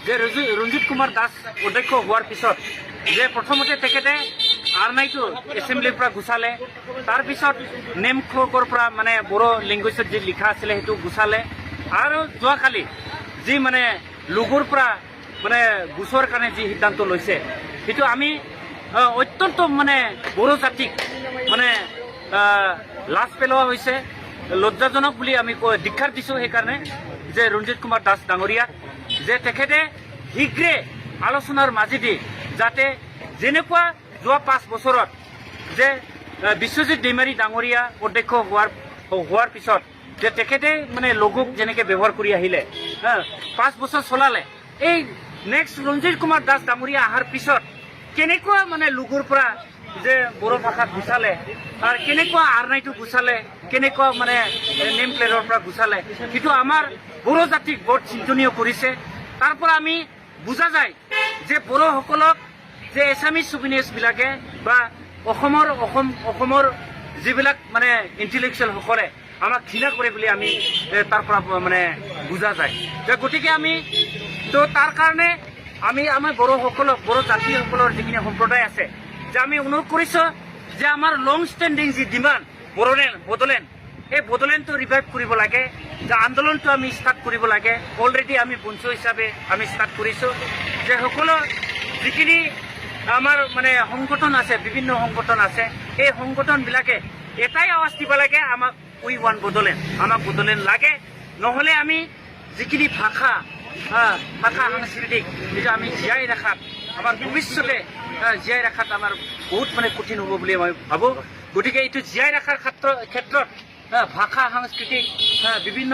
যে ৰঞ্জিত কুমাৰ দাস অধ্যক্ষ হোৱাৰ পিছত যে প্ৰথমতে তেখেতে আৰনাইটো এছেম্বলিৰ পৰা গুচালে, তাৰপিছত নেমখকৰ পৰা মানে বড়ো লেংগুৱেজত যি লিখা আছিলে সেইটো গুচালে, আৰু যোৱাকালি যি মানে লোগোৰ পৰা মানে গুচোৱাৰ কাৰণে যি সিদ্ধান্ত লৈছে সেইটো আমি অত্যন্ত মানে বড়ো জাতিক মানে লাজ পেলোৱা হৈছে, লজ্জাজনক বুলি আমি ধিক্ষাৰ দিছোঁ। সেইকাৰণে যে ৰঞ্জিত কুমাৰ দাস ডাঙৰীয়াক যে তেখেতে শীঘ্ৰে আলোচনাৰ মাজেদি যাতে যেনেকুৱা যোৱা 5 বছৰত যে বিশ্বজিৎ দৈমাৰী ডাঙৰীয়া অধ্যক্ষ হোৱাৰ পিছত যে তেখেতে মানে লঘুক যেনেকৈ ব্যৱহাৰ কৰি আহিলে 5 বছৰ চলালে, এই নেক্সট ৰঞ্জিত কুমাৰ দাস ডাঙৰীয়া অহাৰ পিছত কেনেকুৱা মানে লঘুৰ পৰা যে বড়ো ভাষা গুচালে আৰু কেনেকুৱা আৰনাইটো গুচালে, কেনেকুৱা মানে নেম প্লেটৰ পৰা গুচালে, সেইটো আমাৰ বড়ো জাতিক বৰ চিন্তনীয় কৰিছে। তাৰ পৰা আমি বুজা যায় যে বড়োসকলক যে এছামিজ চুভিনিয়াৰ্ছবিলাকে বা অসমৰ যিবিলাক মানে ইণ্টেলেকচুৱেলসকলে আমাক ঘৃণা কৰে বুলি আমি তাৰ পৰা মানে বুজা যায়। গতিকে আমি তো তাৰ কাৰণে আমি আমাৰ বড়োসকলক, বড়ো জাতিসকলৰ যিখিনি সম্প্ৰদায় আছে যে আমি অনুৰোধ কৰিছোঁ যে আমাৰ লং ষ্টেণ্ডিং যি ডিমাণ্ড বড়োলেণ্ড, এই বড়োলেণ্ডটো ৰিভাইভ কৰিব লাগে, যে আন্দোলনটো আমি ষ্টাৰ্ট কৰিব লাগে। অলৰেডি আমি বঞ্চ হিচাপে আমি ষ্টাৰ্ট কৰিছোঁ যে সকলো যিখিনি আমাৰ মানে সংগঠন আছে, বিভিন্ন সংগঠন আছে, এই সংগঠনবিলাকে এটাই আৱাজ দিব লাগে, আমাক উই ওৱান বড়োলেণ্ড, আমাক বড়োলেণ্ড লাগে। নহ'লে আমি যিখিনি ভাষা সাংস্কৃতিক যিটো আমি জীয়াই ৰখাত, আমাৰ ভৱিষ্যতে জীয়াই ৰখাত আমাৰ বহুত মানে কঠিন হ'ব বুলি মই ভাবোঁ। গতিকে এইটো জীয়াই ৰখাৰ ক্ষেত্ৰত ভাষা সাংস্কৃতিক বিভিন্ন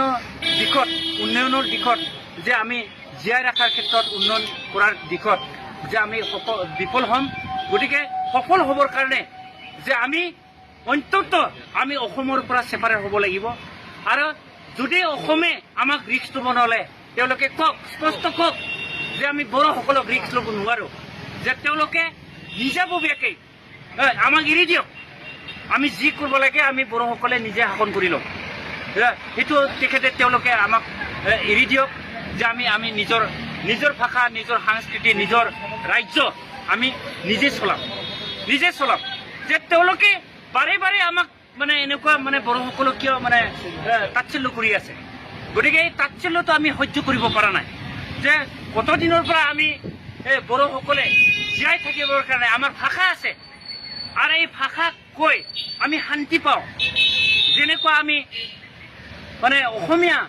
দিশত, উন্নয়নৰ দিশত যে আমি জীয়াই ৰখাৰ ক্ষেত্ৰত, উন্নয়ন কৰাৰ দিশত যে আমি বিফল হ'ম। গতিকে সফল হ'বৰ কাৰণে যে আমি অন্তত আমি অসমৰ পৰা ছেপাৰেট হ'ব লাগিব। আৰু যদি অসমে আমাক ৰিস্ক ল'ব নলয়, তেওঁলোকে কওক, স্পষ্ট কওক যে আমি বড়োসকলক ৰিস্ক ল'ব নোৱাৰোঁ, যে তেওঁলোকে নিজাববীয়াকৈ আমাক এৰি দিয়ক, আমি যি কৰিব লাগে আমি বড়োসকলে নিজে শাসন কৰি ল'ম। সেইটো তেওঁলোকে আমাক এৰি দিয়ক, যে আমি নিজৰ ভাষা, নিজৰ সংস্কৃতি, নিজৰ ৰাজ্য আমি নিজে চলাম। যে তেওঁলোকে বাৰে বাৰে আমাক মানে এনেকুৱা মানে বড়োসকলক কিয় মানে তাচ্ছিল্য কৰি আছে। গতিকে এই তাচ্ছিল্যটো আমি সহ্য কৰিব পৰা নাই। যে কতদিনৰ পৰা আমি বড়োসকলে জীয়াই থাকিবৰ কাৰণে আমাৰ ভাষা আছে, আৰু এই ভাষা কৈ আমি শান্তি পাওঁ। যেনেকুৱা আমি মানে অসমীয়া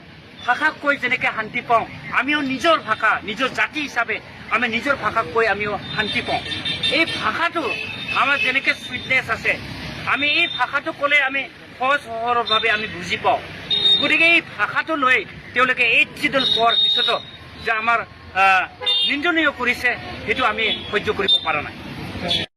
ভাষা কৈ যেনেকৈ শান্তি পাওঁ, আমিও নিজৰ ভাষা, নিজৰ জাতি হিচাপে আমি নিজৰ ভাষা কৈ আমিও শান্তি পাওঁ। এই ভাষাটো আমাৰ যেনেকৈ চুইটনেছ আছে, আমি এই ভাষাটো ক'লে আমি সহজভাৱে আমি বুজি পাওঁ। গতিকে এই ভাষাটো লৈ তেওঁলোকে 8 চিডল পোৱাৰ পিছতো যে আমাৰ নিন্দনীয় কৰিছে, সেইটো আমি সহ্য কৰিব পৰা নাই।